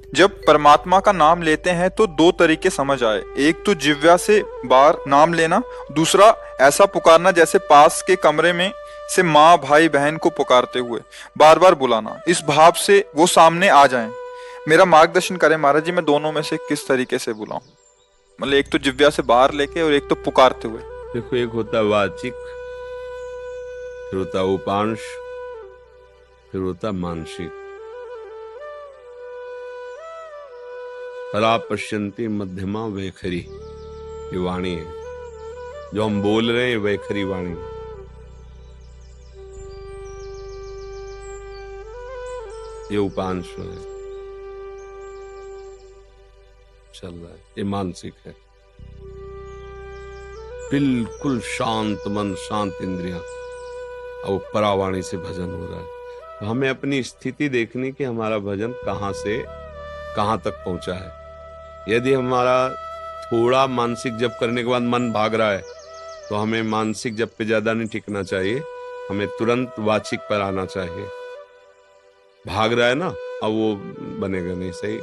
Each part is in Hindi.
जब परमात्मा का नाम लेते हैं तो दो तरीके समझ आए। एक तो जिह्वा से बाहर नाम लेना, दूसरा ऐसा पुकारना जैसे पास के कमरे में से माँ भाई बहन को पुकारते हुए बार बार बुलाना, इस भाव से वो सामने आ जाएं। मेरा मार्गदर्शन करें महाराज जी, मैं दोनों में से किस तरीके से बुलाऊं? मतलब एक तो जिह्वा से बाहर लेके और एक तो पुकारते हुए। देखो, एक होता है वाचिक, फिर होता है उपांश, फिर होता है मानसिक। परा पश्यंती मध्यमा वैखरी, ये वाणी है जो हम बोल रहे हैं, वैखरी वाणी। ये उपांश है, चल रहा है। ये मानसिक है, बिल्कुल शांत मन, शांत इंद्रियां, और परावाणी से भजन हो रहा है। तो हमें अपनी स्थिति देखनी कि हमारा भजन कहां से कहां तक पहुंचा है। यदि हमारा थोड़ा मानसिक जप करने के बाद मन भाग रहा है, तो हमें मानसिक जप पे ज्यादा नहीं टिकना चाहिए, हमें तुरंत वाचिक पर आना चाहिए। भाग रहा है ना, अब वो बनेगा नहीं सही।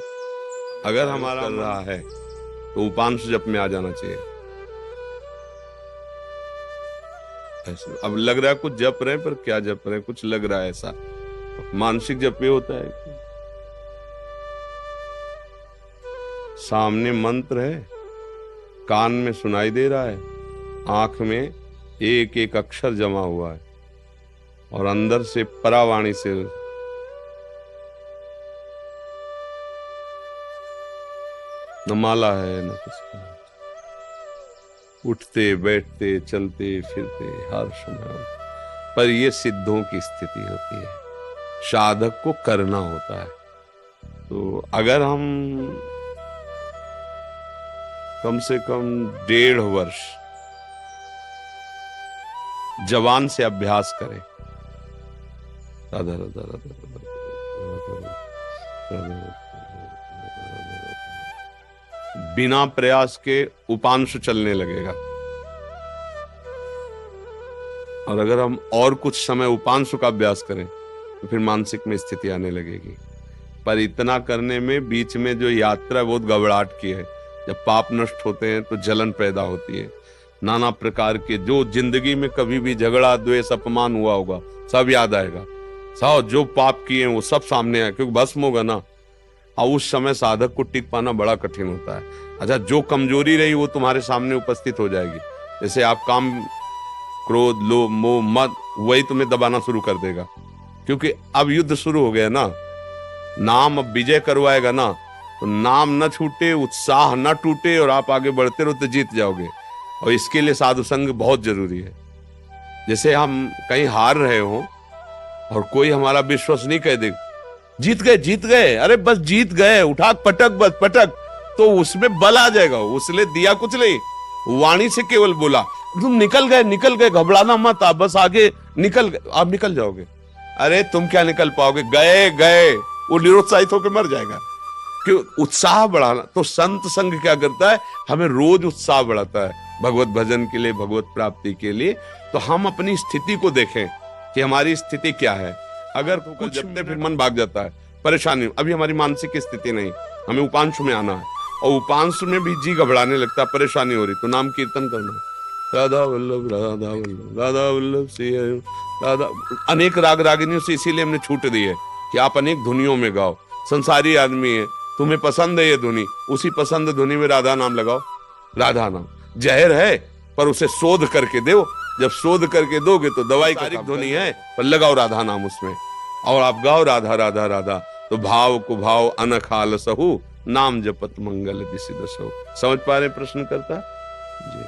अगर हमारा कर रहा है तो उपांश जप में आ जाना चाहिए। ऐसे अब लग रहा है कुछ जप रहे हैं, पर क्या जप रहे हैं, कुछ लग रहा है ऐसा। मानसिक जप ये होता है कि सामने मंत्र है, कान में सुनाई दे रहा है, आंख में एक एक अक्षर जमा हुआ है, और अंदर से परावाणी से न माला है न कुछ, उठते बैठते चलते फिरते हर समय। पर ये सिद्धों की स्थिति होती है, साधक को करना होता है। तो अगर हम कम से कम 1.5 वर्ष जवान से अभ्यास करें, राधा राधा राधा राधा, बिना प्रयास के उपांश चलने लगेगा। और अगर हम और कुछ समय उपांश का अभ्यास करें तो फिर मानसिक में स्थिति आने लगेगी। पर इतना करने में बीच में जो यात्रा बहुत घबराहट की है। जब पाप नष्ट होते हैं तो जलन पैदा होती है, नाना प्रकार के जो जिंदगी में कभी भी झगड़ा द्वेष अपमान हुआ होगा सब याद आएगा। सब जो पाप किए हैं वो सब सामने आए, क्योंकि भस्म होगा ना। और उस समय साधक को टिक पाना बड़ा कठिन होता है। अच्छा, जो कमजोरी रही वो तुम्हारे सामने उपस्थित हो जाएगी। जैसे आप काम, क्रोध, लोभ, मोह, मद, वही तुम्हें दबाना शुरू कर देगा, क्योंकि अब युद्ध शुरू हो गया ना। नाम अब विजय करवाएगा ना, तो नाम न छूटे, उत्साह न टूटे, और आप आगे बढ़ते रहो तो जीत जाओगे। और इसके लिए साधु संग बहुत जरूरी है। जैसे हम कहीं हार रहे हो और कोई हमारा विश्वास नहीं कह दे, जीत गए जीत गए, अरे बस जीत गए, उठा पटक बस पटक, तो उसमें बल आ जाएगा। उसने दिया कुछ नहीं, वाणी से केवल बोला तुम निकल गए, घबराना मत, आप बस आगे निकल गए, आप निकल जाओगे। अरे तुम क्या निकल पाओगे, गए गए, वो निरुत्साहित होकर मर जाएगा। क्यों? उत्साह बढ़ाना। तो संत संग क्या करता है, हमें रोज उत्साह बढ़ाता है भगवत भजन के लिए, भगवत प्राप्ति के लिए। तो हम अपनी स्थिति को देखें कि हमारी स्थिति क्या है। अगर कुछ जपते फिर मन भाग जाता है, परेशानी, अभी हमारी मानसिक स्थिति नहीं, हमें उपांश में आना है, और उपांश में भी जी घबराने लगता है, परेशानी हो रही, तो नाम कीर्तन करना है, राधा वल्लभ राधा वल्लभ राधा वल्लभ श्री राधा। अनेक राग रागिनियों से इसीलिए हमने छूट दी है कि आप अनेक धुनियों में गाओ। संसारी आदमी है, तुम्हें पसंद है ये धुनी, उसी पसंद धुनी में राधा नाम लगाओ। राधा नाम जहर है, पर उसे शोध करके दो। जब शोध करके दोगे तो दवाई का ध्वनि है, पर लगाओ राधा नाम उसमें, और आप गाओ राधा राधा राधा। तो भाव को भाव अनखाल सहु, नाम जपत मंगल दिसि दसहु। समझ पा रहे प्रश्न करता जी?